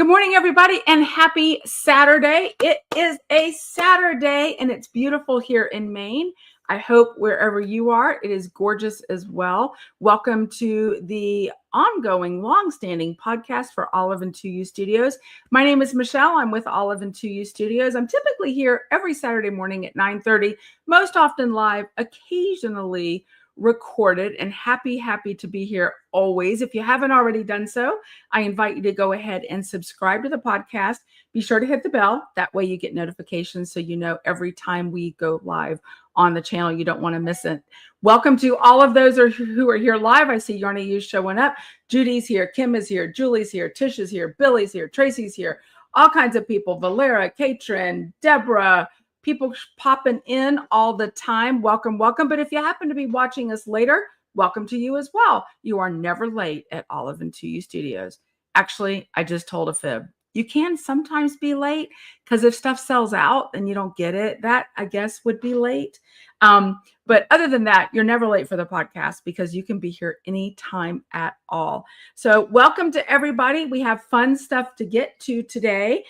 Good morning, everybody, and happy Saturday. It is a Saturday, and it's beautiful here in Maine. I hope wherever you are, it is gorgeous as well. Welcome to the ongoing, long-standing podcast for Olive and 2U Studios. My name is Michelle. I'm with Olive and 2U Studios. I'm typically here every Saturday morning at 9:30, most often live, occasionally recorded, and happy to be here always. If you haven't already done so, I invite you to go ahead and subscribe to the podcast. Be sure to hit the bell. That way you get notifications so you know every time we go live on the channel. You don't want to miss it. Welcome to all of those who are here live. I see Yarny showing up. Judy's here. Kim is here. Julie's here. Tish is here. Billy's here. Tracy's here. All kinds of people. Valera, Katrin, Deborah, people popping in all the time. Welcome. But if you happen to be watching us later, welcome to you as well. You are never late at Olive and 2U Studios. Actually, I just told a fib. You can sometimes be late because if stuff sells out and you don't get it, that I guess would be late. But other than that, you're never late for the podcast because you can be here anytime at all. So welcome to everybody. We have fun stuff to get to today.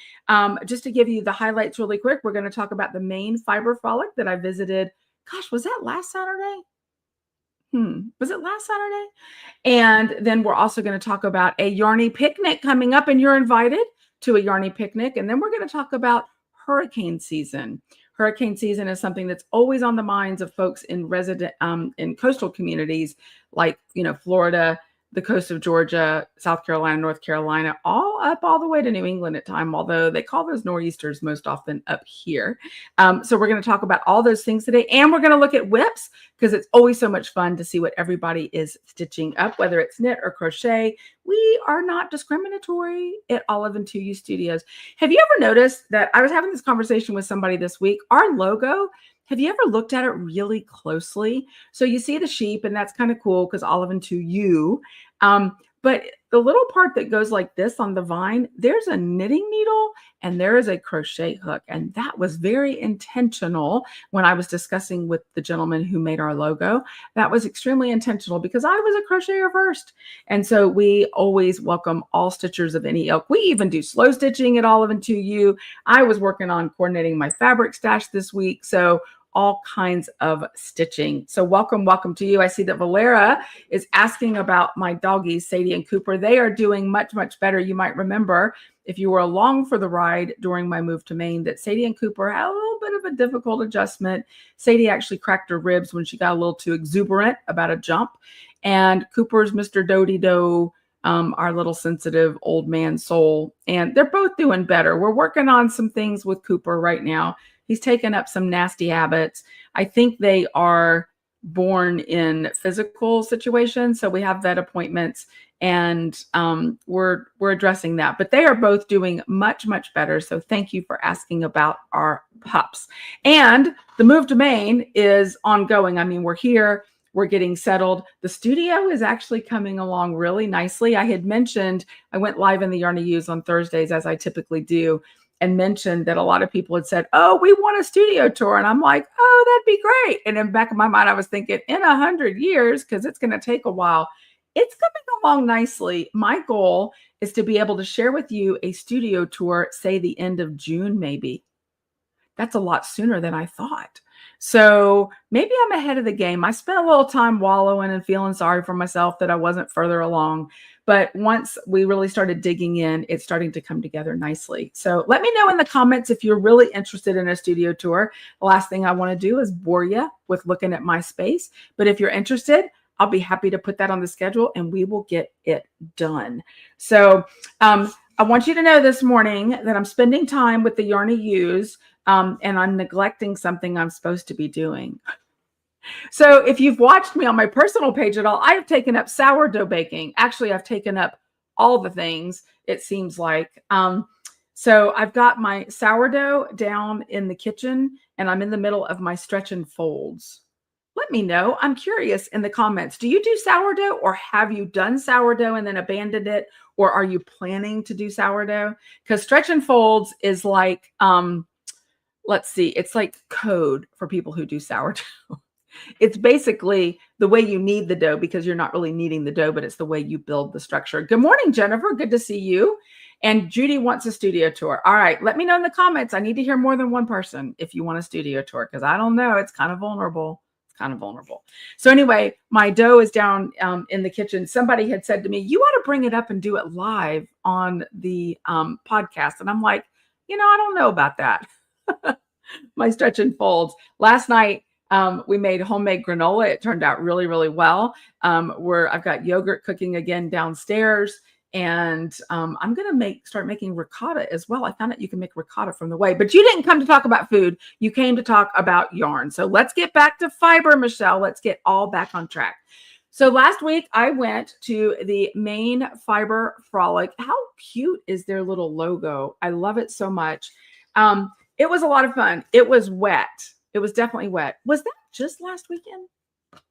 Just to give you the highlights really quick, we're going to talk about the Maine Fiber Frolic that I visited. Gosh, was that last Saturday? Was it last Saturday? And then we're also going to talk about a Yarny picnic coming up, and you're invited to a Yarny picnic. And then we're going to talk about hurricane season. Hurricane season is something that's always on the minds of folks in in coastal communities like, Florida, the coast of Georgia, South Carolina, North Carolina, all the way to New England at time, although they call those nor'easters most often up here. So we're going to talk about all those things today, and we're going to look at whips because it's always so much fun to see what everybody is stitching up, whether it's knit or crochet. We are not discriminatory at Olive and 2U Studios. Have you ever noticed that I was having this conversation with somebody this week? Our logo, have you ever looked at it really closely? So you see the sheep, and that's kind of cool because Olive and 2U. But the little part that goes like this on the vine, there's a knitting needle and there is a crochet hook. And that was very intentional when I was discussing with the gentleman who made our logo. That was extremely intentional because I was a crocheter first. And so we always welcome all stitchers of any ilk. We even do slow stitching at Olive and 2U. I was working on coordinating my fabric stash this week. So all kinds of stitching. So welcome to you. I see that Valera is asking about my doggies, Sadie and Cooper. They are doing much better. You might remember if you were along for the ride during my move to Maine that Sadie and Cooper had a little bit of a difficult adjustment. Sadie actually cracked her ribs when she got a little too exuberant about a jump. And Cooper's Mr. Doty-Do, our little sensitive old man soul. And they're both doing better. We're working on some things with Cooper right now. He's taken up some nasty habits. I think they are born in physical situations. So we have vet appointments and we're addressing that. But they are both doing much better. So thank you for asking about our pups. And the move to Maine is ongoing. I mean, we're here. We're getting settled. The studio is actually coming along really nicely. I had mentioned I went live in the Yarny Use on Thursdays, as I typically do, and mentioned that a lot of people had said, oh, we want a studio tour. And I'm like, oh, that'd be great. And in the back of my mind, I was thinking in 100 years, because it's going to take a while, it's coming along nicely. My goal is to be able to share with you a studio tour, say the end of June, maybe. That's a lot sooner than I thought. So maybe I'm ahead of the game. I spent a little time wallowing and feeling sorry for myself that I wasn't further along. But once we really started digging in, it's starting to come together nicely. So let me know in the comments if you're really interested in a studio tour. The last thing I want to do is bore you with looking at my space. But if you're interested, I'll be happy to put that on the schedule and we will get it done. So I want you to know this morning that I'm spending time with the Yarny Use and I'm neglecting something I'm supposed to be doing. So if you've watched me on my personal page at all, I have taken up sourdough baking. Actually, I've taken up all the things, it seems like. So I've got my sourdough down in the kitchen and I'm in the middle of my stretch and folds. Let me know. I'm curious in the comments. Do you do sourdough or have you done sourdough and then abandoned it? Or are you planning to do sourdough? Because stretch and folds is like, let's see, it's like code for people who do sourdough. It's basically the way you knead the dough because you're not really kneading the dough, but it's the way you build the structure. Good morning, Jennifer. Good to see you. And Judy wants a studio tour. All right, let me know in the comments. I need to hear more than one person if you want a studio tour, because I don't know. It's kind of vulnerable. It's kind of vulnerable. So anyway, my dough is down in the kitchen. Somebody had said to me, you ought to bring it up and do it live on the podcast. And I'm like, I don't know about that. My stretch and folds. Last night, we made homemade granola. It turned out really, really well. I've got yogurt cooking again downstairs. And I'm going to start making ricotta as well. I found out you can make ricotta from the whey, but you didn't come to talk about food. You came to talk about yarn. So let's get back to fiber, Michelle. Let's get all back on track. So last week I went to the Maine Fiber Frolic. How cute is their little logo? I love it so much. It was a lot of fun. It was wet. It was definitely wet. Was that just last weekend?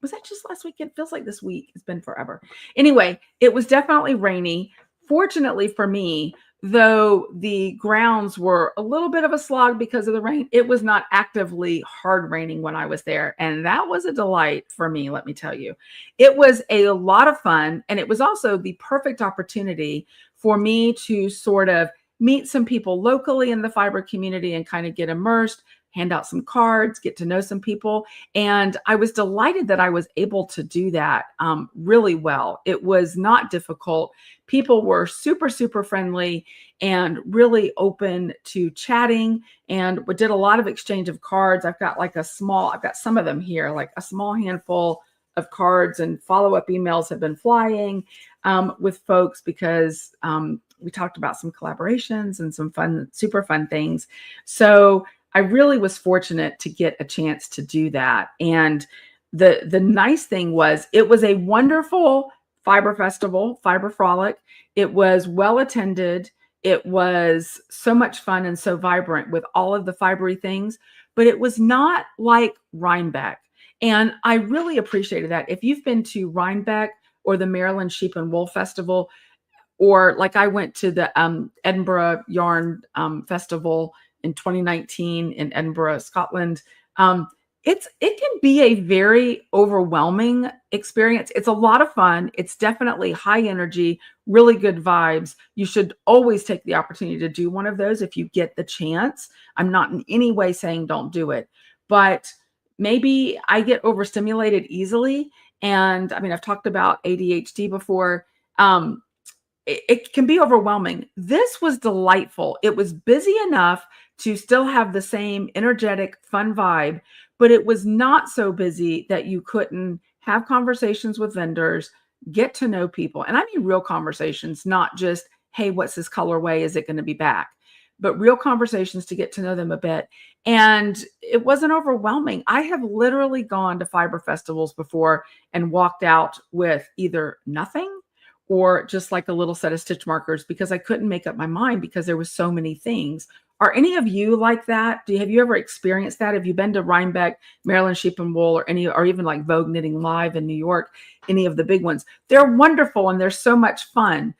Was that just last weekend? Feels like this week. It's been forever. Anyway, it was definitely rainy. Fortunately for me, though the grounds were a little bit of a slog because of the rain, it was not actively hard raining when I was there. And that was a delight for me, let me tell you. It was a lot of fun. And it was also the perfect opportunity for me to sort of meet some people locally in the fiber community and kind of get immersed, hand out some cards, get to know some people. And I was delighted that I was able to do that really well. It was not difficult. People were super, super friendly and really open to chatting, and we did a lot of exchange of cards. I've got some of them here, like a small handful of cards, and follow-up emails have been flying with folks because we talked about some collaborations and some fun, super fun things. So I really was fortunate to get a chance to do that. And the nice thing was it was a wonderful fiber festival, Fiber Frolic. It was well attended. It was so much fun and so vibrant with all of the fibery things, but it was not like Rhinebeck. And I really appreciated that. If you've been to Rhinebeck or the Maryland Sheep and Wool Festival, or like I went to the Edinburgh Yarn Festival in 2019 in Edinburgh, Scotland. It can be a very overwhelming experience. It's a lot of fun. It's definitely high energy, really good vibes. You should always take the opportunity to do one of those if you get the chance. I'm not in any way saying don't do it, but maybe I get overstimulated easily. And I mean, I've talked about ADHD before. It can be overwhelming. This was delightful. It was busy enough to still have the same energetic, fun vibe, but it was not so busy that you couldn't have conversations with vendors, get to know people. And I mean real conversations, not just, hey, what's this colorway? Is it going to be back? But real conversations to get to know them a bit. And it wasn't overwhelming. I have literally gone to fiber festivals before and walked out with either nothing or just like a little set of stitch markers because I couldn't make up my mind because there was so many things. Are any of you like that? Have you ever experienced that? Have you been to Rhinebeck, Maryland Sheep and Wool, or even like Vogue Knitting Live in New York, any of the big ones? They're wonderful and they're so much fun.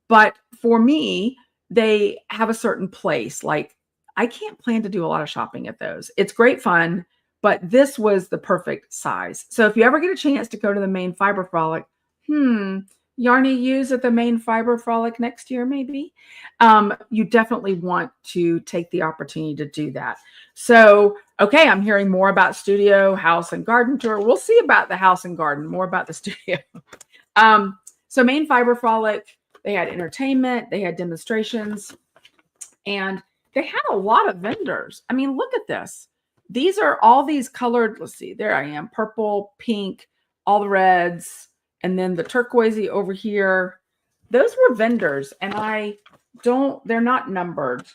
But for me, they have a certain place. Like I can't plan to do a lot of shopping at those. It's great fun, but this was the perfect size. So if you ever get a chance to go to the Maine Fiber Frolic, Yarny use at the Maine Fiber Frolic next year, maybe. You definitely want to take the opportunity to do that. So, okay, I'm hearing more about studio, house, and garden tour. We'll see about the house and garden, more about the studio. So Maine Fiber Frolic, they had entertainment, they had demonstrations, and they had a lot of vendors. I mean, look at this. These are all these colored, let's see, there I am, purple, pink, all the reds, and then the turquoisey over here. Those were vendors, and they're not numbered.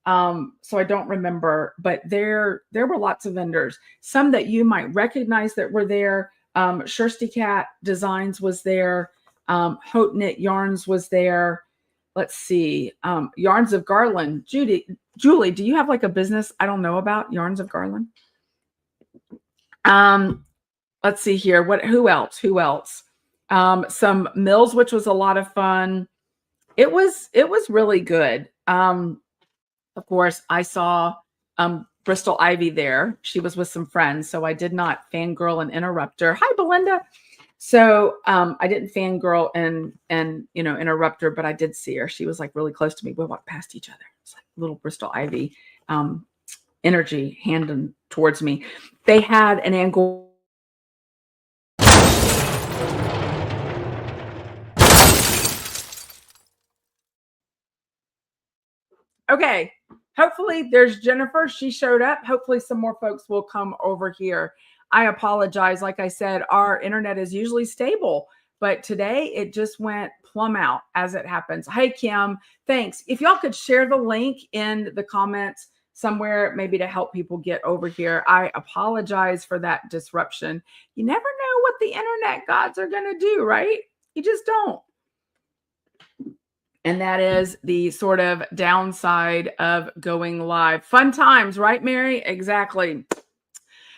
So I don't remember, but there were lots of vendors. Some that you might recognize that were there. Shirsty Cat Designs was there. Haute Knit Yarns was there. Let's see. Yarns of Garland. Julie, do you have like a business I don't know about? Yarns of Garland? Let's see here. Who else? Some Mills, which was a lot of fun. It was really good. Of course, I saw Bristol Ivy there. She was with some friends, so I did not fangirl and interrupt her. Hi, Belinda. So I didn't fangirl and interrupt her, but I did see her. She was like really close to me. We walked past each other. It's like little Bristol Ivy energy handing towards me. They had an angle. Okay. Hopefully there's Jennifer. She showed up. Hopefully some more folks will come over here. I apologize. Like I said, our internet is usually stable, but today it just went plumb out as it happens. Hey, Kim, thanks. If y'all could share the link in the comments somewhere, maybe to help people get over here. I apologize for that disruption. You never know what the internet gods are going to do, right? You just don't. And that is the sort of downside of going live. Fun times, right, Mary? Exactly.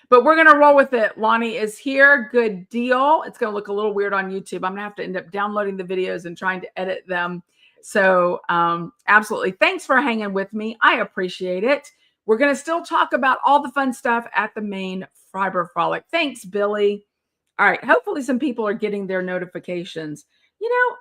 But we're going to roll with it. Lonnie is here. Good deal. It's going to look a little weird on YouTube. I'm going to have to end up downloading the videos and trying to edit them. So absolutely. Thanks for hanging with me. I appreciate it. We're going to still talk about all the fun stuff at the Maine Fiber Frolic. Thanks, Billy. All right. Hopefully some people are getting their notifications. You know,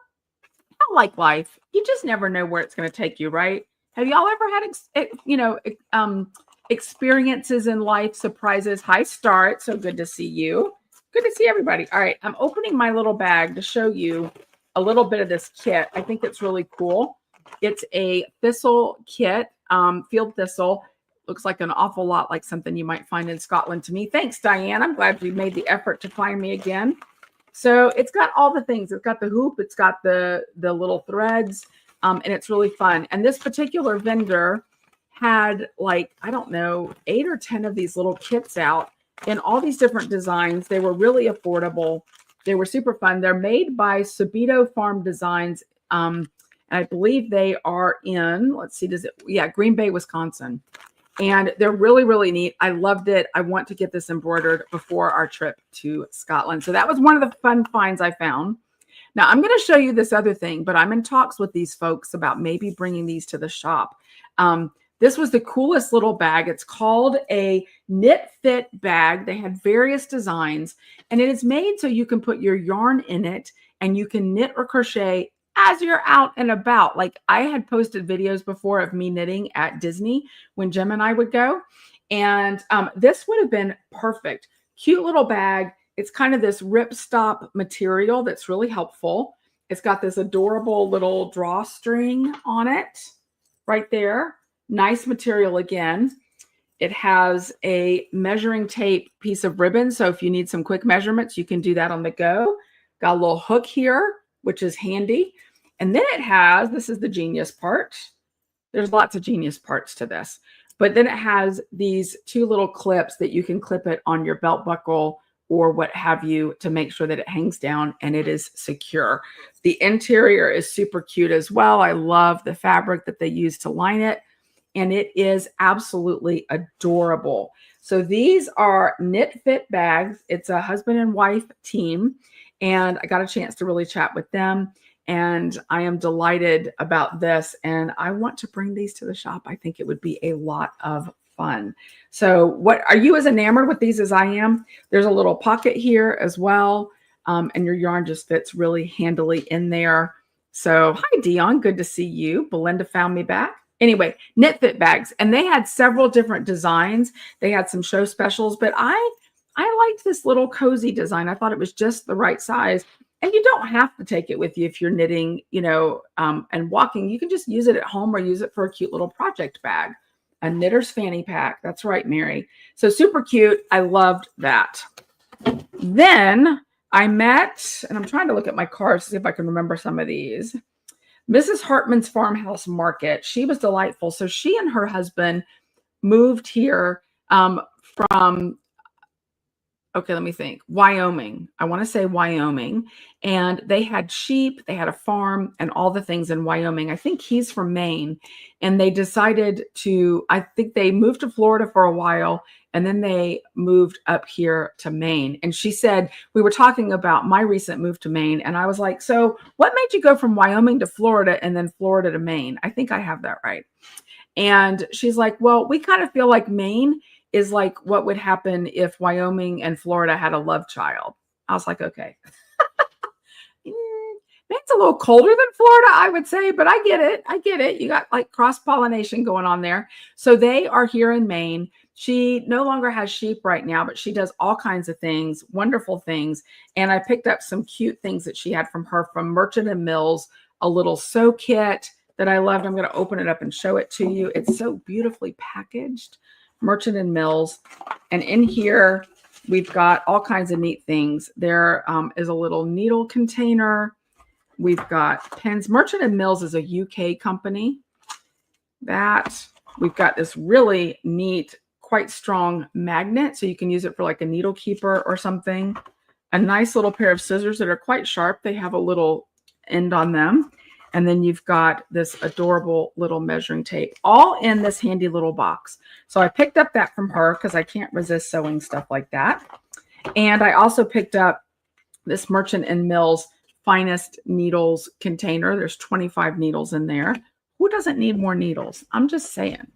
I like life. You just never know where it's going to take you, right? Have y'all ever had, experiences in life, surprises? Hi, Star. It's so good to see you. Good to see everybody. All right. I'm opening my little bag to show you a little bit of this kit. I think it's really cool. It's a thistle kit, field thistle. Looks like an awful lot like something you might find in Scotland to me. Thanks, Diane. I'm glad you made the effort to find me again. So it's got all the things. It's got the hoop. It's got the little threads, and it's really fun. And this particular vendor had like, I don't know, 8 or 10 of these little kits out in all these different designs. They were really affordable. They were super fun. They're made by Subito Farm Designs. And I believe they are in, let's see, Green Bay, Wisconsin. And they're really, really neat. I loved it. I want to get this embroidered before our trip to Scotland. So that was one of the fun finds I found. Now I'm going to show you this other thing, but I'm in talks with these folks about maybe bringing these to the shop. This was the coolest little bag. It's called a knit fit bag. They had various designs, and it is made so you can put your yarn in it and you can knit or crochet as you're out and about. Like I had posted videos before of me knitting at Disney when Jim and I would go. And this would have been perfect. Cute little bag. It's kind of this ripstop material that's really helpful. It's got this adorable little drawstring on it right there. Nice material again. It has a measuring tape piece of ribbon. So if you need some quick measurements, you can do that on the go. Got a little hook here, which is handy. And then it has, this is the genius part. There's lots of genius parts to this. But then it has these 2 little clips that you can clip it on your belt buckle or what have you to make sure that it hangs down and it is secure. The interior is super cute as well. I love the fabric that they use to line it. And it is absolutely adorable. So these are knit fit bags. It's a husband and wife team. And I got a chance to really chat with them. And I am delighted about this. And I want to bring these to the shop. I think it would be a lot of fun. So what are you as enamored with these as I am? There's a little pocket here as well. And your yarn just fits really handily in there. So hi, Dion. Good to see you. Belinda found me back. Anyway, knit fit bags. And they had several different designs. They had some show specials, but I liked this little cozy design. I thought it was just the right size. And you don't have to take it with you if you're knitting, and walking. You can just use it at home or use it for a cute little project bag. A knitter's fanny pack. That's right, Mary. So super cute. I loved that. Then I met, and I'm trying to look at my cards to see if I can remember some of these. Mrs. Hartman's Farmhouse Market. She was delightful. So she and her husband moved here from, okay, let me think, Wyoming. I want to say Wyoming. And they had sheep, they had a farm and all the things in Wyoming. I think he's from Maine. And they decided to, I think they moved to Florida for a while. And then they moved up here to Maine. And she said, we were talking about my recent move to Maine. And I was like, so what made you go from Wyoming to Florida and then Florida to Maine? I think I have that right. And she's like, well, we kind of feel like Maine is like what would happen if Wyoming and Florida had a love child. I was like, okay. Maine's a little colder than Florida, I would say, but I get it. I get it. You got like cross-pollination going on there. So they are here in Maine. She no longer has sheep right now, but she does all kinds of things, wonderful things. And I picked up some cute things that she had from her from Merchant and Mills, a little sew kit that I loved. I'm going to open it up and show it to you. It's so beautifully packaged, Merchant and Mills. And in here, we've got all kinds of neat things. There is a little needle container. We've got pens. Merchant and Mills is a UK company. We've got this really neat, quite strong magnet, so you can use it for like a needle keeper or something. A nice little pair of scissors that are quite sharp. They have a little end on them. And then you've got this adorable little measuring tape, all in this handy little box. So I picked up that from her because I can't resist sewing stuff like that. And I also picked up this Merchant and Mills Finest Needles container. There's 25 needles in there. Who doesn't need more needles? I'm just saying.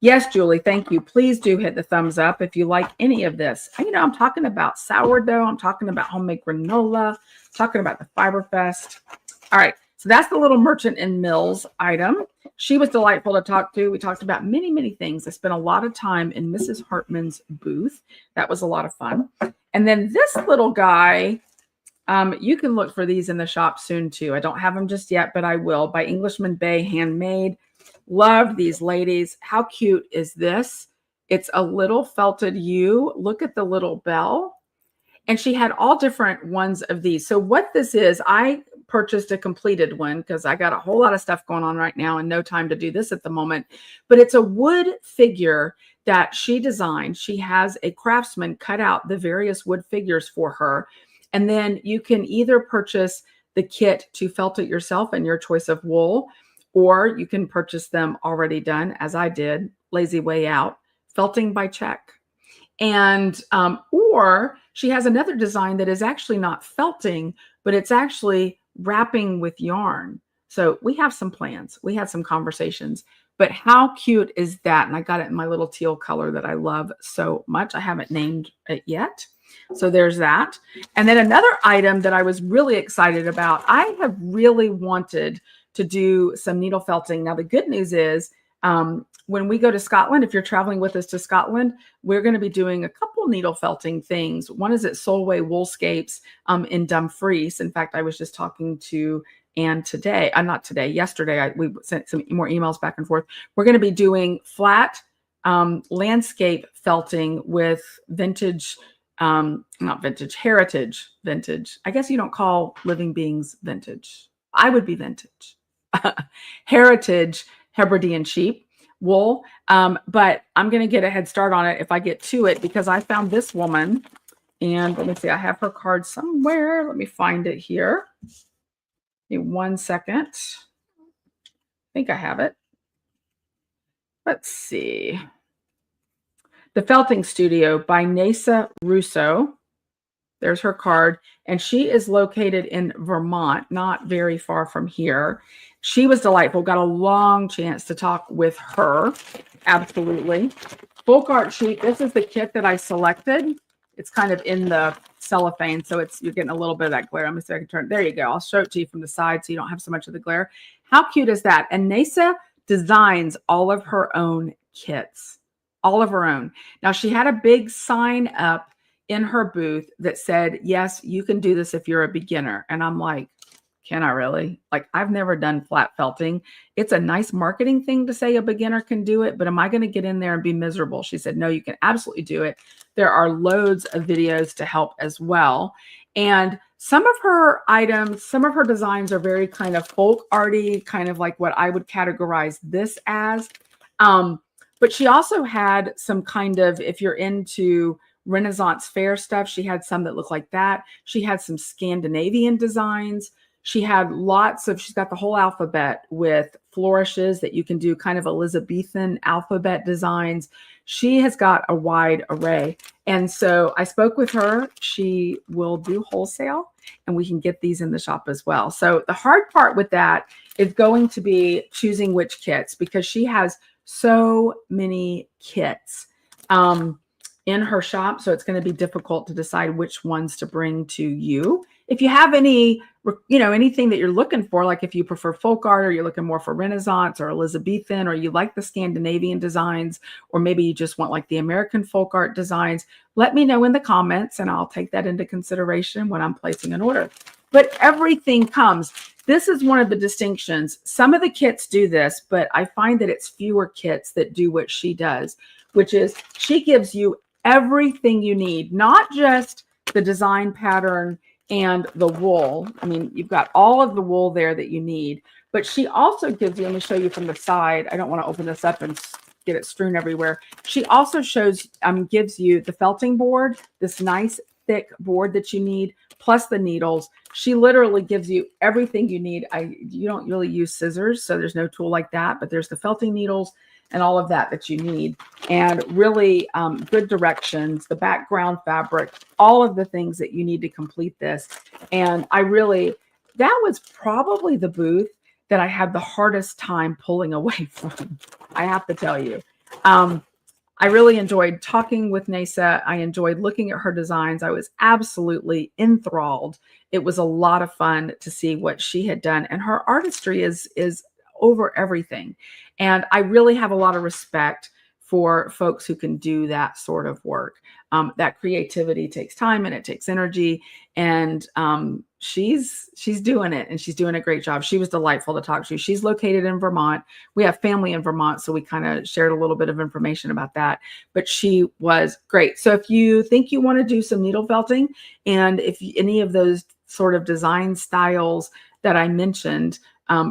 Yes, Julie, thank you. Please do hit the thumbs up if you like any of this. You know, I'm talking about sourdough. I'm talking about homemade granola. I'm talking about the Fiber Fest. All right, so that's the little Merchant and Mills item. She was delightful to talk to. We talked about many, many things. I spent a lot of time in Mrs. Hartman's booth. That was a lot of fun. And then this little guy, you can look for these in the shop soon too. I don't have them just yet, but I will. By Englishman Bay, handmade. Loved these ladies. How cute is this? It's a little felted U. Look at the little bell. And she had all different ones of these. So what this is, I purchased a completed one because I got a whole lot of stuff going on right now and no time to do this at the moment. But it's a wood figure that she designed. She has a craftsman cut out the various wood figures for her. And then you can either purchase the kit to felt it yourself and your choice of wool, or you can purchase them already done, as I did, lazy way out, felting by check. And, or she has another design that is actually not felting, but it's actually wrapping with yarn. So we have some plans. We had some conversations, but how cute is that? And I got it in my little teal color that I love so much. I haven't named it yet. So there's that. And then another item that I was really excited about, I have really wanted to do some needle felting. Now, the good news is when we go to Scotland, if you're traveling with us to Scotland, we're going to be doing a couple needle felting things. One is at Solway Woolscapes in Dumfries. In fact, I was just talking to Anne today, not today, yesterday. We sent some more emails back and forth. We're going to be doing flat landscape felting with vintage, not vintage, heritage vintage. I guess you don't call living beings vintage. I would be vintage. Heritage Hebridean sheep wool. But I'm going to get a head start on it if I get to it, because I found this woman, and let me see, I have her card somewhere. Let me find it here. Give me 1 second. I think I have it. Let's see. The Felting Studio by Nasa Russo. There's her card. And she is located in Vermont, not very far from here. She was delightful. Got a long chance to talk with her. Absolutely. Folk art sheet. This is the kit that I selected. It's kind of in the cellophane, so you're getting a little bit of that glare. I'm going to see if I can turn. There you go. I'll show it to you from the side so you don't have so much of the glare. How cute is that? And Nasa designs all of her own kits. All of her own. Now, she had a big sign up in her booth that said, yes, you can do this if you're a beginner. And I'm like, can I really? Like, I've never done flat felting. It's a nice marketing thing to say a beginner can do it, but am I going to get in there and be miserable? She said, no, you can absolutely do it. There are loads of videos to help as well. And some of her items, some of her designs are very kind of folk arty, kind of like what I would categorize this as. But she also had some kind of, if you're into Renaissance fair stuff, she had some that looked like that. She had some Scandinavian designs. She had lots of, she's got the whole alphabet with flourishes that you can do, kind of Elizabethan alphabet designs. She has got a wide array. And so I spoke with her. She will do wholesale and we can get these in the shop as well. So the hard part with that is going to be choosing which kits, because she has so many kits in her shop. So it's going to be difficult to decide which ones to bring to you. if you have any, anything that you're looking for, like if you prefer folk art or you're looking more for Renaissance or Elizabethan, or you like the Scandinavian designs, or maybe you just want like the American folk art designs, let me know in the comments and I'll take that into consideration when I'm placing an order. But everything comes. This is one of the distinctions. Some of the kits do this, but I find that it's fewer kits that do what she does, which is she gives you everything you need, not just the design pattern and the wool. I mean, you've got all of the wool there that you need, but she also gives you, let me show you from the side. I don't want to open this up and get it strewn everywhere. She also gives you the felting board, this nice thick board that you need, plus the needles. She literally gives you everything you need. You don't really use scissors, so there's no tool like that, but there's the felting needles and all of that you need, and really good directions, the background fabric, all of the things that you need to complete this. And that was probably the booth that I had the hardest time pulling away from, I have to tell you. I really enjoyed talking with Nasa. I enjoyed looking at her designs. I was absolutely enthralled. It was a lot of fun to see what she had done, and her artistry is over everything. And I really have a lot of respect for folks who can do that sort of work. That creativity takes time and it takes energy, and she's doing it, and she's doing a great job. She was delightful to talk to. She's located in Vermont. We have family in Vermont, so we kind of shared a little bit of information about that, but she was great. So if you think you want to do some needle felting, and if any of those sort of design styles that I mentioned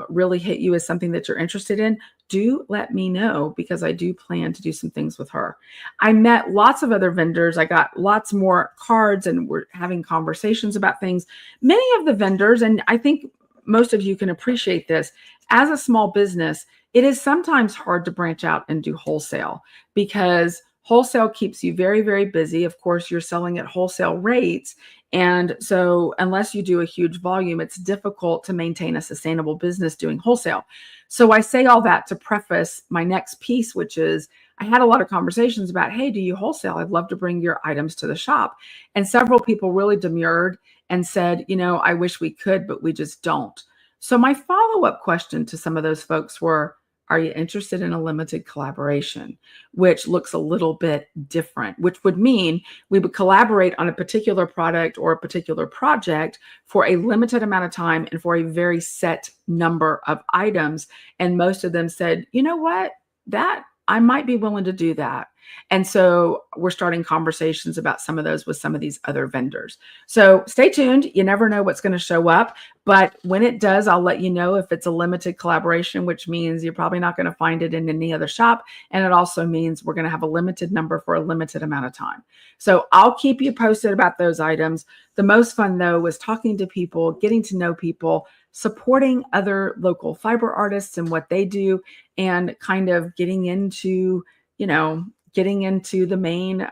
really hit you as something that you're interested in, do let me know, because I do plan to do some things with her. I met lots of other vendors. I got lots more cards, and we're having conversations about things. Many of the vendors, and I think most of you can appreciate this, as a small business, it is sometimes hard to branch out and do wholesale, because wholesale keeps you very, very busy. Of course, you're selling at wholesale rates. And so unless you do a huge volume, it's difficult to maintain a sustainable business doing wholesale. So I say all that to preface my next piece, which is I had a lot of conversations about, hey, do you wholesale? I'd love to bring your items to the shop. And several people really demurred and said, I wish we could, but we just don't. So my follow-up question to some of those folks were, are you interested in a limited collaboration, which looks a little bit different, which would mean we would collaborate on a particular product or a particular project for a limited amount of time and for a very set number of items. And most of them said, you know what, that I might be willing to do that. And so we're starting conversations about some of those with some of these other vendors. So stay tuned. You never know what's going to show up. But when it does, I'll let you know if it's a limited collaboration, which means you're probably not going to find it in any other shop. And it also means we're going to have a limited number for a limited amount of time. So I'll keep you posted about those items. The most fun, though, was talking to people, getting to know people, supporting other local fiber artists and what they do, and kind of getting into the Maine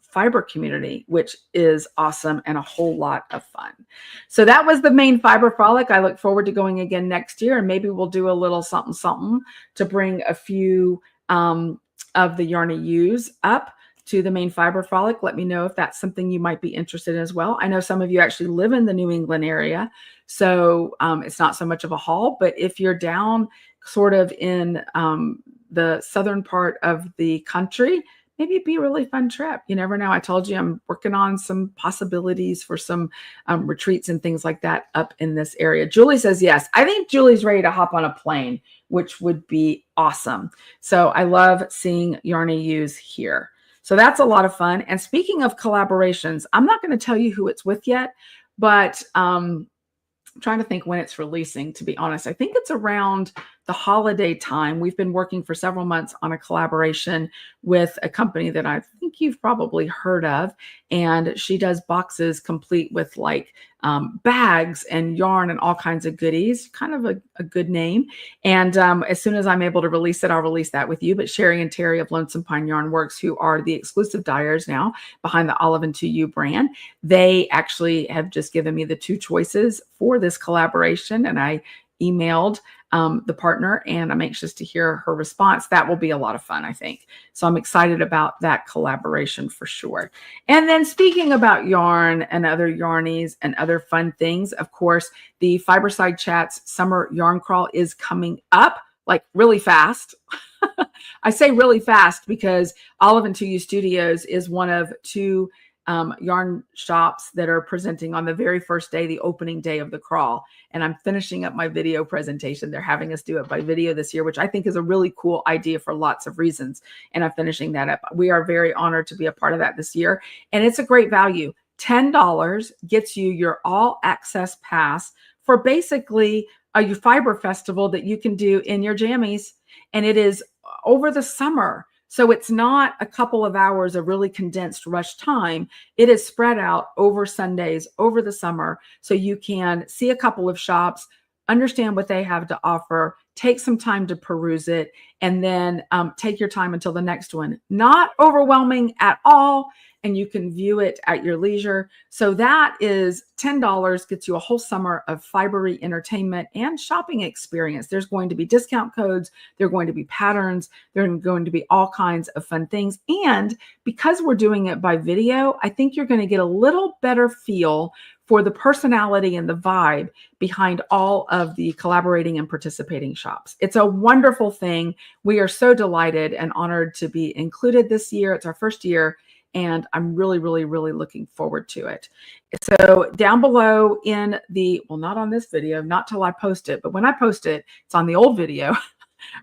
fiber community, which is awesome and a whole lot of fun. So that was the Maine Fiber Frolic. I look forward to going again next year, and maybe we'll do a little something to bring a few of the Yarny U's up to the Maine Fiber Frolic. Let me know if that's something you might be interested in as well. I know some of you actually live in the New England area, so it's not so much of a haul, but if you're down sort of in the southern part of the country, maybe it'd be a really fun trip. You never know. I told you I'm working on some possibilities for some retreats and things like that up in this area. Julie says yes. I think Julie's ready to hop on a plane, which would be awesome. So I love seeing Yarny U's here. So that's a lot of fun. And speaking of collaborations, I'm not going to tell you who it's with yet, but I'm trying to think when it's releasing, to be honest. I think it's around the holiday time. We've been working for several months on a collaboration with a company that I think you've probably heard of. And she does boxes complete with like bags and yarn and all kinds of goodies, kind of a good name. And as soon as I'm able to release it, I'll release that with you. But Sherry and Terry of Lonesome Pine Yarn Works, who are the exclusive dyers now behind the Olive and 2U brand, they actually have just given me the two choices for this collaboration. And I emailed the partner, and I'm anxious to hear her response. That will be a lot of fun, I think. So I'm excited about that collaboration for sure. And then speaking about yarn and other yarnies and other fun things, of course, the Fiberside Chats Summer Yarn Crawl is coming up like really fast. I say really fast because Olive and 2U Studios is one of two yarn shops that are presenting on the very first day, the opening day of the crawl. And I'm finishing up my video presentation. They're having us do it by video this year, which I think is a really cool idea for lots of reasons. And I'm finishing that up. We are very honored to be a part of that this year. And it's a great value. $10 gets you your all access pass for basically a fiber festival that you can do in your jammies. And it is over the summer. So it's not a couple of hours of really condensed rush time. It is spread out over Sundays, over the summer. So you can see a couple of shops, understand what they have to offer, take some time to peruse it, and then take your time until the next one. Not overwhelming at all. And you can view it at your leisure. So that is $10, gets you a whole summer of fibery entertainment and shopping experience. There's going to be discount codes. There are going to be patterns. There are going to be all kinds of fun things. And because we're doing it by video, I think you're going to get a little better feel for the personality and the vibe behind all of the collaborating and participating shops. It's a wonderful thing. We are so delighted and honored to be included this year. It's our first year. And I'm really, really, really looking forward to it. So down below in the, well, not on this video, not till I post it, but when I post it, it's on the old video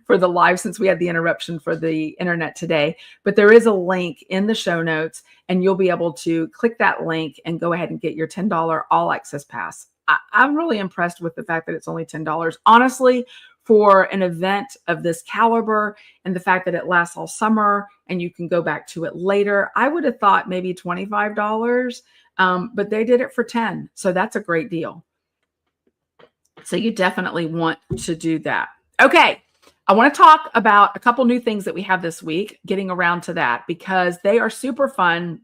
for the live since we had the interruption for the internet today. But there is a link in the show notes and you'll be able to click that link and go ahead and get your $10 all access pass. I'm really impressed with the fact that it's only $10. Honestly, for an event of this caliber and the fact that it lasts all summer and you can go back to it later, I would have thought maybe $25, but they did it for $10. So that's a great deal. So you definitely want to do that. Okay. I want to talk about a couple new things that we have this week, getting around to that because they are super fun.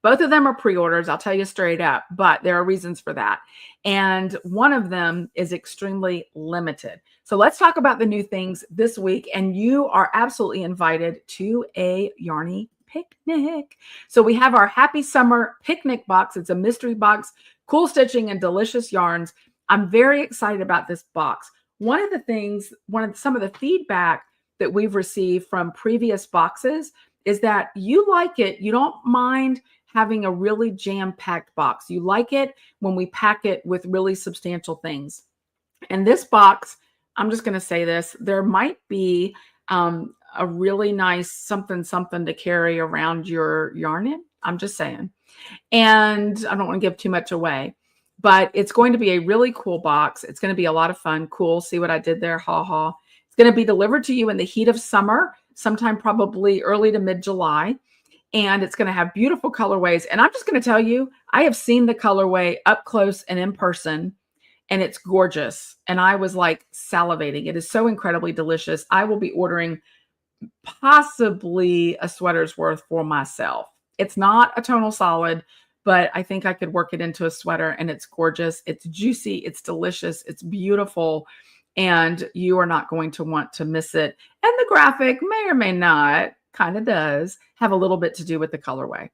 Both of them are pre-orders, I'll tell you straight up, but there are reasons for that. And one of them is extremely limited. So let's talk about the new things this week. And you are absolutely invited to a Yarny picnic. So we have our Happy Summer Picnic box. It's a mystery box, cool stitching and delicious yarns. I'm very excited about this box. Some of the feedback that we've received from previous boxes is that you like it. You don't mind having a really jam-packed box. You like it when we pack it with really substantial things. And this box, I'm just going to say this, there might be a really nice something to carry around your yarn in. I'm just saying. And I don't want to give too much away, but it's going to be a really cool box. It's going to be a lot of fun. Cool. See what I did there? Ha ha. It's going to be delivered to you in the heat of summer, sometime probably early to mid-July. And it's going to have beautiful colorways. And I'm just going to tell you, I have seen the colorway up close and in person, and it's gorgeous. And I was like salivating. It is so incredibly delicious. I will be ordering possibly a sweater's worth for myself. It's not a tonal solid, but I think I could work it into a sweater, and it's gorgeous. It's juicy. It's delicious. It's beautiful. And you are not going to want to miss it. And the graphic may or may not, kind of does, have a little bit to do with the colorway.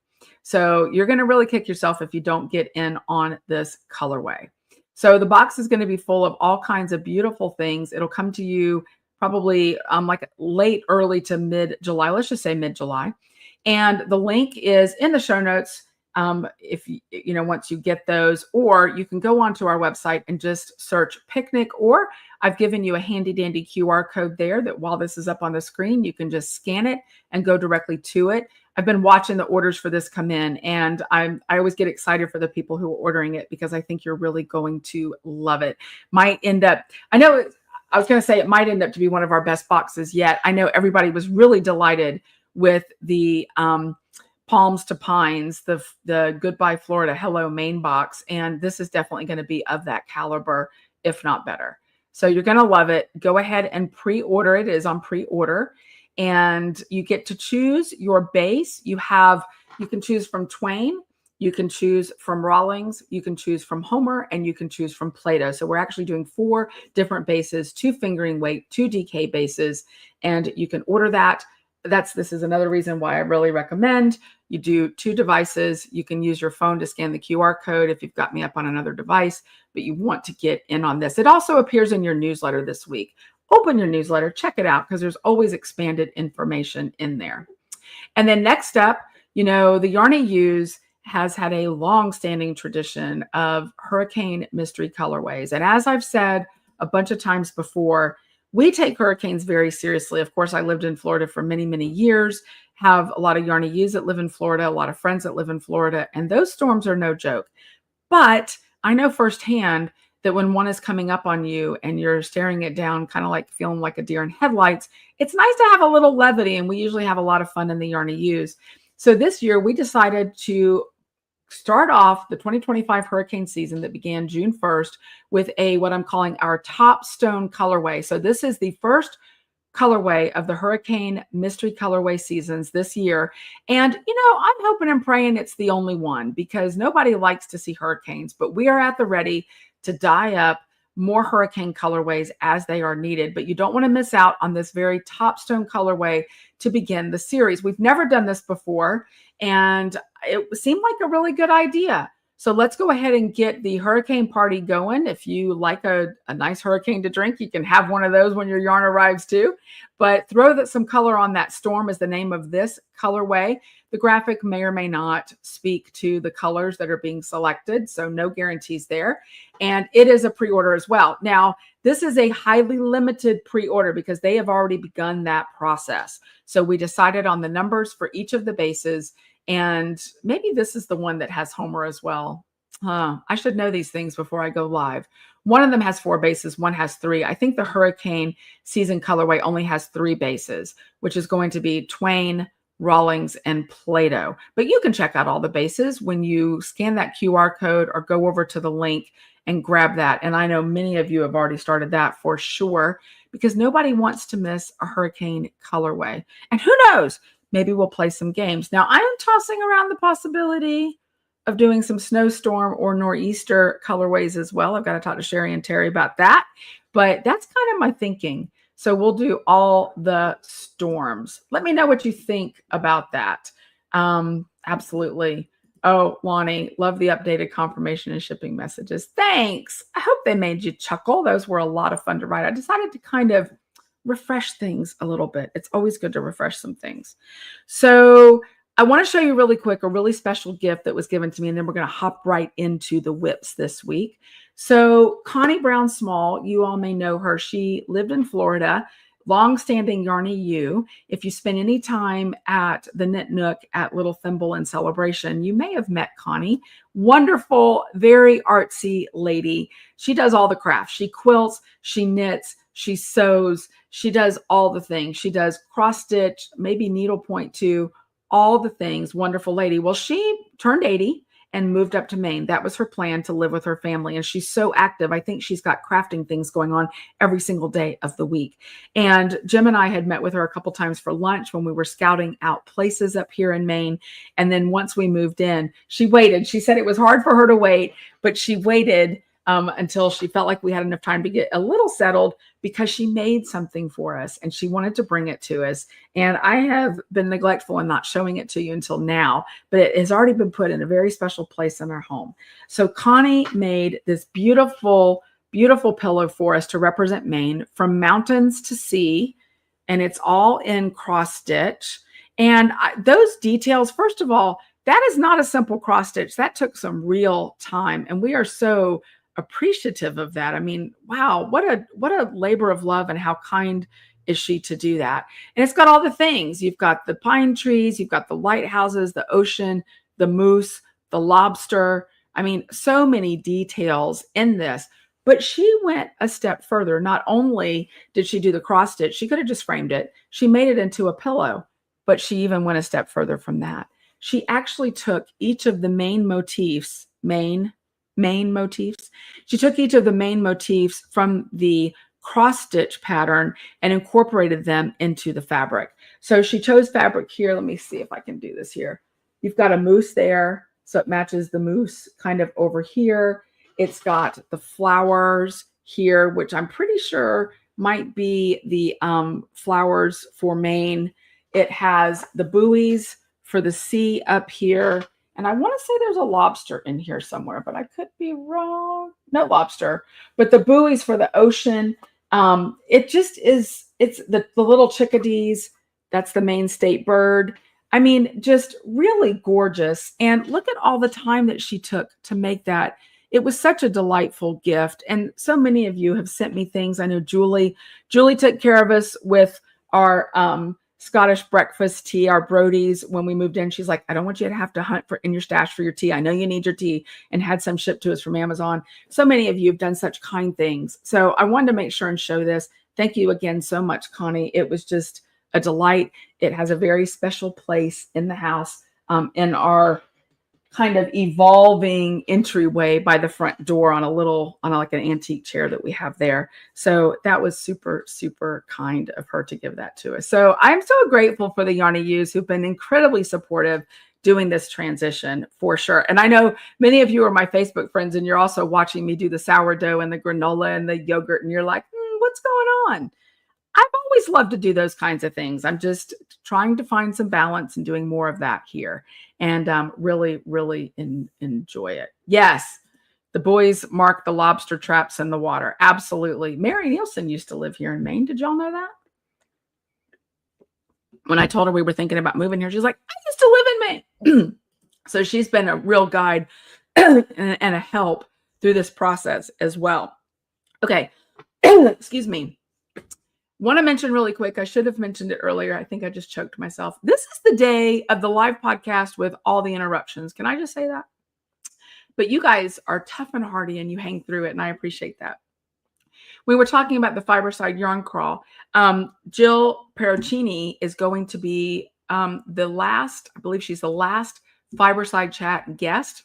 So you're going to really kick yourself if you don't get in on this colorway. So the box is going to be full of all kinds of beautiful things. It'll come to you probably like late, early to mid-July. Let's just say mid-July. And the link is in the show notes. If you know, once you get those, or you can go onto our website and just search picnic, or I've given you a handy dandy QR code there that while this is up on the screen, you can just scan it and go directly to it. I've been watching the orders for this come in, and I always get excited for the people who are ordering it because I think you're really going to love it. Might end up, I was going to say it might end up to be one of our best boxes yet. I know everybody was really delighted with the Palms to Pines, the Goodbye Florida, Hello Maine box. And this is definitely going to be of that caliber, if not better. So you're going to love it. Go ahead and pre-order it. It is on pre-order. And you get to choose your base. You can choose from twain. You can choose from Rawlings, you can choose from Homer, and you can choose from Play-Doh. So we're actually doing 4 different bases, 2 fingering weight, 2 DK bases, and you can order that. This is another reason why I really recommend you do 2 devices. You can use your phone to scan the QR code if you've got me up on another device, but you want to get in on this. It also appears in your newsletter this week. Open your newsletter, check it out, because there's always expanded information in there. And then next up, the Yarny Use has had a long-standing tradition of Hurricane Mystery Colorways. And as I've said a bunch of times before, we take hurricanes very seriously. Of course, I lived in Florida for many, many years, have a lot of Yarny Use that live in Florida, a lot of friends that live in Florida, and those storms are no joke. But I know firsthand that when one is coming up on you and you're staring it down, kind of like feeling like a deer in headlights, it's nice to have a little levity, and we usually have a lot of fun in the Yarny Use. So this year we decided to start off the 2025 hurricane season that began June 1st with what I'm calling our Top Stone colorway. So this is the first colorway of the Hurricane Mystery Colorway seasons this year. And, I'm hoping and praying it's the only one, because nobody likes to see hurricanes, but we are at the ready to dye up more hurricane colorways as they are needed. But you don't want to miss out on this very Top Stone colorway to begin the series. We've never done this before, and it seemed like a really good idea. So let's go ahead and get the hurricane party going. If you like a nice hurricane to drink, you can have one of those when your yarn arrives too. But throw some color on that storm is the name of this colorway. The graphic may or may not speak to the colors that are being selected, so no guarantees there. And it is a pre-order as well. Now, this is a highly limited pre-order because they have already begun that process. So we decided on the numbers for each of the bases, and maybe this is the one that has Homer as well. I should know these things before I go live. One of them has 4 bases, one has 3. I think the Hurricane Season Colorway only has 3 bases, which is going to be Twain, Rawlings, and Play-Doh. But you can check out all the bases when you scan that QR code or go over to the link and grab that. And I know many of you have already started that for sure, because nobody wants to miss a hurricane colorway. And who knows, maybe we'll play some games. Now, I am tossing around the possibility of doing some snowstorm or nor'easter colorways as well. I've got to talk to Sherry and Terry about that, but that's kind of my thinking. So we'll do all the storms. Let me know what you think about that. Absolutely. Oh, Lonnie, love the updated confirmation and shipping messages. Thanks. I hope they made you chuckle. Those were a lot of fun to write. I decided to kind of refresh things a little bit. It's always good to refresh some things. So I want to show you really quick a really special gift that was given to me, and then we're going to hop right into the whips this week. So Connie Brown Small, you all may know her. She lived in Florida, long-standing Yarny U. If you spend any time at the Knit Nook at Little Thimble in Celebration, you may have met Connie. Wonderful, very artsy lady. She does all the crafts. She quilts, she knits, she sews, she does all the things. She does cross stitch, maybe needlepoint too, all the things. Wonderful lady. Well, she turned 80 and moved up to Maine. That was her plan, to live with her family. And she's so active. I think she's got crafting things going on every single day of the week. And Jim and I had met with her a couple times for lunch when we were scouting out places up here in Maine. And then once we moved in, she waited. She said it was hard for her to wait, but she waited until she felt like we had enough time to get a little settled, because she made something for us and she wanted to bring it to us. And I have been neglectful in not showing it to you until now, but it has already been put in a very special place in our home. So Connie made this beautiful, beautiful pillow for us to represent Maine, from mountains to sea. And it's all in cross stitch. And those details, first of all, that is not a simple cross stitch. That took some real time. And we are so appreciative of that. I mean, wow, what a labor of love, and how kind is she to do that. And it's got all the things. You've got the pine trees, you've got the lighthouses, the ocean, the moose, the lobster. I mean, so many details in this. But she went a step further. Not only did she do the cross stitch, she could have just framed it. She made it into a pillow, but she even went a step further from that. She actually took each of the main motifs, main motifs. She took each of the main motifs from the cross stitch pattern and incorporated them into the fabric. So she chose fabric here. Let me see if I can do this here. You've got a moose there, So it matches the moose kind of over here. It's got the flowers here, which I'm pretty sure might be the flowers for Maine. It has the buoys for the sea up here. And I want to say there's a lobster in here somewhere, but I could be wrong. No lobster, but the buoys for the ocean. It just is, it's the little chickadees. That's the Maine state bird. I mean, just really gorgeous. And look at all the time that she took to make that. It was such a delightful gift. And so many of you have sent me things. I know Julie took care of us with our Scottish breakfast tea, our Brodies, when we moved in. She's like, I don't want you to have to hunt in your stash for your tea. I know you need your tea, and had some shipped to us from Amazon. So many of you have done such kind things. So I wanted to make sure and show this. Thank you again so much, Connie. It was just a delight. It has a very special place in the house, in our kind of evolving entryway by the front door on like an antique chair that we have there. So that was super, super kind of her to give that to us. So I'm so grateful for the Yarny U's who've been incredibly supportive doing this transition for sure. And I know many of you are my Facebook friends, and you're also watching me do the sourdough and the granola and the yogurt, and you're like, what's going on? I've always loved to do those kinds of things. I'm just trying to find some balance and doing more of that here, and really, really enjoy it. Yes, the boys mark the lobster traps in the water. Absolutely. Mary Nielsen used to live here in Maine. Did y'all know that? When I told her we were thinking about moving here, she's like, I used to live in Maine. So she's been a real guide and a help through this process as well. Okay. Excuse me. Want to mention really quick, I should have mentioned it earlier. I think I just choked myself. This is the day of the live podcast with all the interruptions. Can I just say that? But you guys are tough and hardy, and you hang through it, and I appreciate that. We were talking about the Fiberside Yarn Crawl. Jill Perocchini is going to be the last, I believe she's the last Fiberside Chat guest.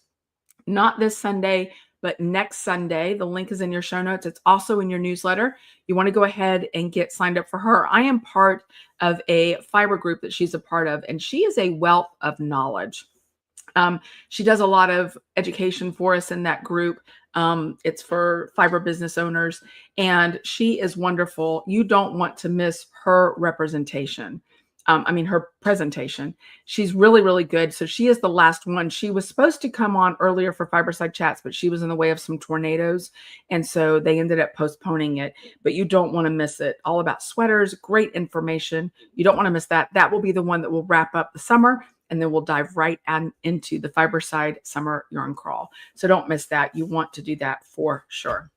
Not this Sunday, but next Sunday. The link is in your show notes. It's also in your newsletter. You want to go ahead and get signed up for her. I am part of a fiber group that she's a part of, and she is a wealth of knowledge. She does a lot of education for us in that group. It's for fiber business owners, and she is wonderful. You don't want to miss her representation. Her presentation. She's really, really good. So she is the last one. She was supposed to come on earlier for Fiberside Chats, but she was in the way of some tornadoes. And so they ended up postponing it, but you don't want to miss it. All about sweaters, great information. You don't want to miss that. That will be the one that will wrap up the summer, and then we'll dive right into the Fiberside Summer Yarn Crawl. So don't miss that. You want to do that for sure.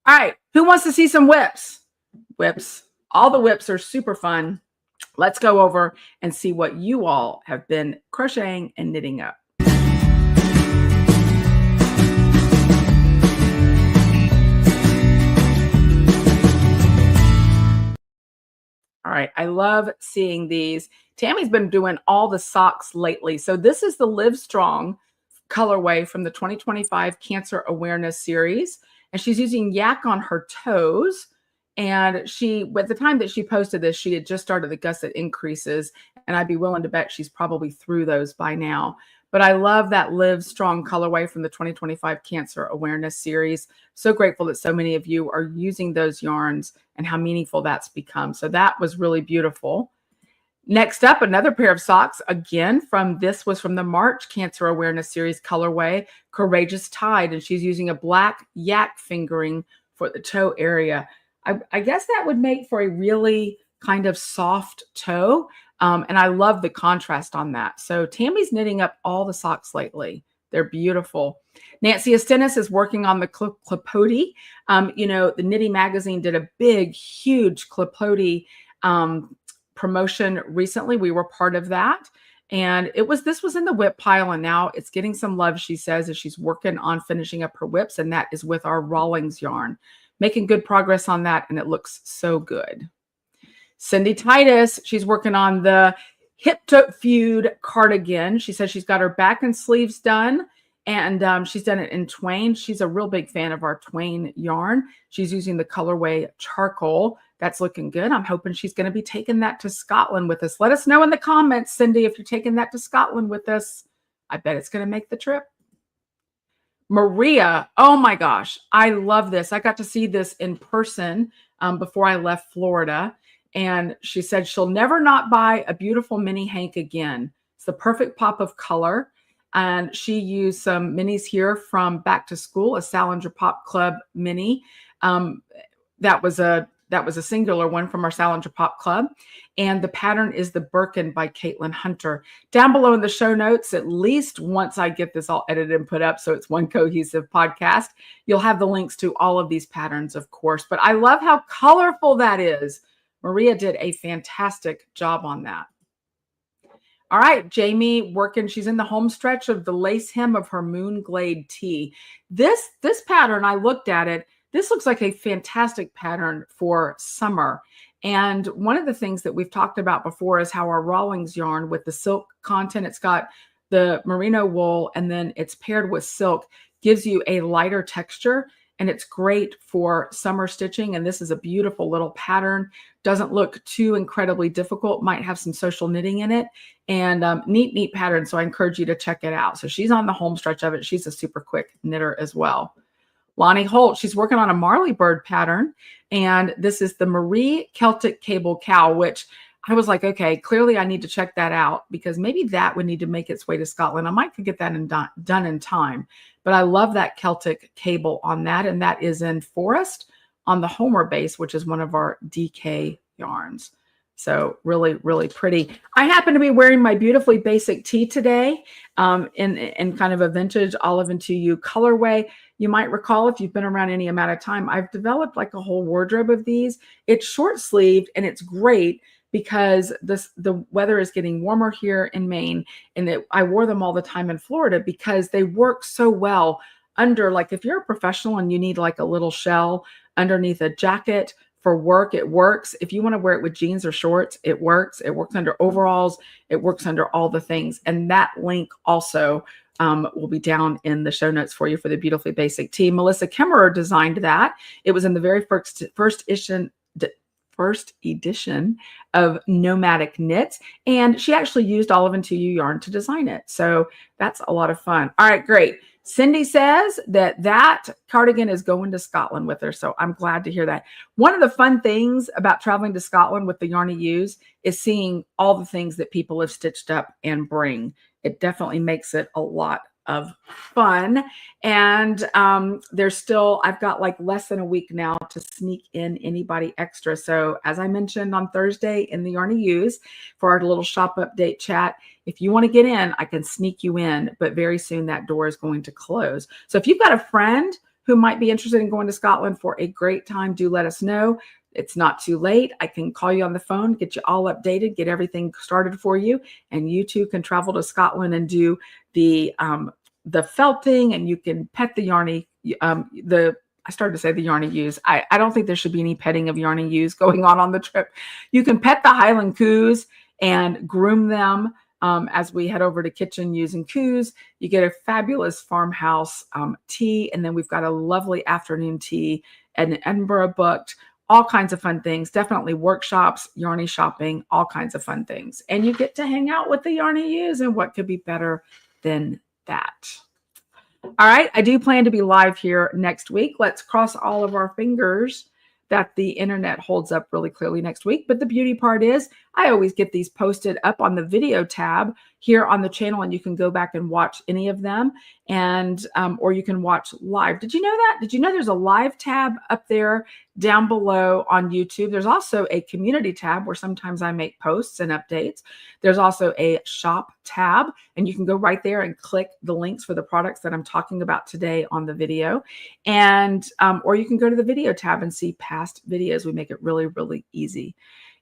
All right. Who wants to see some whips? Whips. All the whips are super fun. Let's go over and see what you all have been crocheting and knitting up. All right, I love seeing these. Tammy's been doing all the socks lately. So this is the Live Strong colorway from the 2025 Cancer Awareness Series. And she's using yak on her toes. And at the time that she posted this, she had just started the gusset increases, and I'd be willing to bet she's probably through those by now. But I love that Live Strong colorway from the 2025 Cancer Awareness Series. So grateful that so many of you are using those yarns and how meaningful that's become. So that was really beautiful. Next up, another pair of socks, again, was from the March Cancer Awareness Series colorway, Courageous Tide, and she's using a black yak fingering for the toe area. I guess that would make for a really kind of soft toe. And I love the contrast on that. So Tammy's knitting up all the socks lately. They're beautiful. Nancy Astinis is working on the Clipoti. The Knitty Magazine did a big, huge Clipoti promotion recently. We were part of that. And this was in the whip pile, and now it's getting some love, she says, as she's working on finishing up her whips. And that is with our Rawlings yarn. Making good progress on that, and it looks so good. Cindy Titus, she's working on the Hip Tote Feud cardigan. She says she's got her back and sleeves done, and she's done it in Twain. She's a real big fan of our Twain yarn. She's using the colorway Charcoal. That's looking good. I'm hoping she's going to be taking that to Scotland with us. Let us know in the comments, Cindy, if you're taking that to Scotland with us. I bet it's going to make the trip. Maria, oh my gosh, I love this. I got to see this in person before I left Florida. And she said she'll never not buy a beautiful mini hank again. It's the perfect pop of color. And she used some minis here from Back to School, a Salinger Pop Club mini. That was a singular one from our Salinger Pop Club. And the pattern is the Birkin by Caitlin Hunter. Down below in the show notes, at least once I get this all edited and put up so it's one cohesive podcast, you'll have the links to all of these patterns, of course. But I love how colorful that is. Maria did a fantastic job on that. All right, Jamie working. She's in the home stretch of the lace hem of her Moon Glade tee. This pattern, I looked at it. This looks like a fantastic pattern for summer. And one of the things that we've talked about before is how our Rawlings yarn with the silk content, it's got the merino wool and then it's paired with silk, gives you a lighter texture. And it's great for summer stitching. And this is a beautiful little pattern. Doesn't look too incredibly difficult. Might have some social knitting in it. And neat pattern. So I encourage you to check it out. So she's on the home stretch of it. She's a super quick knitter as well. Lonnie Holt, she's working on a Marley bird pattern. And this is the Marie Celtic Cable Cow, which I was like, okay, clearly I need to check that out because maybe that would need to make its way to Scotland. I might could get that done in time. But I love that Celtic cable on that. And that is in Forest on the Homer base, which is one of our DK yarns. So really, really pretty. I happen to be wearing my beautifully basic tee today in kind of a vintage olive and 2U colorway. You might recall if you've been around any amount of time, I've developed like a whole wardrobe of these. It's short sleeved and it's great because the weather is getting warmer here in Maine, and I wore them all the time in Florida because they work so well under, like if you're a professional and you need like a little shell underneath a jacket for work, it works. If you want to wear it with jeans or shorts, it works. It works under overalls. It works under all the things. And that link also will be down in the show notes for you for the beautifully basic tee. Melissa Kimmerer designed that. It was in the very first edition of Nomadic Knits, and she actually used olive and 2U yarn to design it. So that's a lot of fun. All right, great. Cindy says that cardigan is going to Scotland with her. So I'm glad to hear that. One of the fun things about traveling to Scotland with the Yarny Use is seeing all the things that people have stitched up and bring. It definitely makes it a lot of fun. And there's still, I've got like less than a week now to sneak in anybody extra. So as I mentioned on Thursday in the Yarny Use for our little shop update chat, if you want to get in, I can sneak you in, but very soon that door is going to close. So if you've got a friend who might be interested in going to Scotland for a great time, do let us know. It's not too late. I can call you on the phone, get you all updated, get everything started for you. And you too can travel to Scotland and do the felting, and you can pet the Yarny, I started to say the Yarny Use. I don't think there should be any petting of Yarny Use going on the trip. You can pet the Highland Coos and groom them as we head over to Kitchen Ewes and Coos. You get a fabulous farmhouse tea, and then we've got a lovely afternoon tea and Edinburgh booked. All kinds of fun things, definitely workshops, Yarny shopping, all kinds of fun things. And you get to hang out with the Yarny Use, and what could be better than that? All right, I do plan to be live here next week. Let's cross all of our fingers that the internet holds up really clearly next week. But the beauty part is I always get these posted up on the video tab here on the channel, and you can go back and watch any of them, and or you can watch live. Did you know that? Did you know there's a live tab up there down below on YouTube? There's also a community tab where sometimes I make posts and updates. There's also a shop tab, and you can go right there and click the links for the products that I'm talking about today on the video. And or you can go to the video tab and see past videos. We make it really, really easy.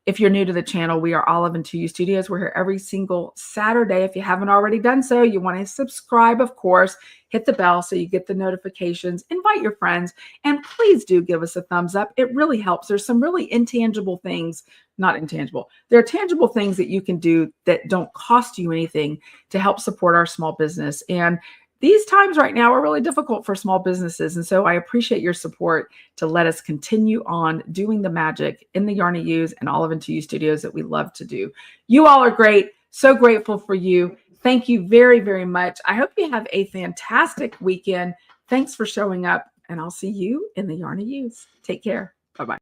If you're new to the channel, we are Olive and 2U Studios. We're here every single Saturday. If you haven't already done so, you want to subscribe, of course, hit the bell so you get the notifications, invite your friends, and please do give us a thumbs up. It really helps. There's some really intangible things, not intangible. There are tangible things that you can do that don't cost you anything to help support our small business. And these times right now are really difficult for small businesses. And so I appreciate your support to let us continue on doing the magic in the Yarny Use and Olive and 2U Studios that we love to do. You all are great. So grateful for you. thank you very, very much. I hope you have a fantastic weekend. Thanks for showing up, and I'll see you in the Yarny Use. Take care. Bye-bye.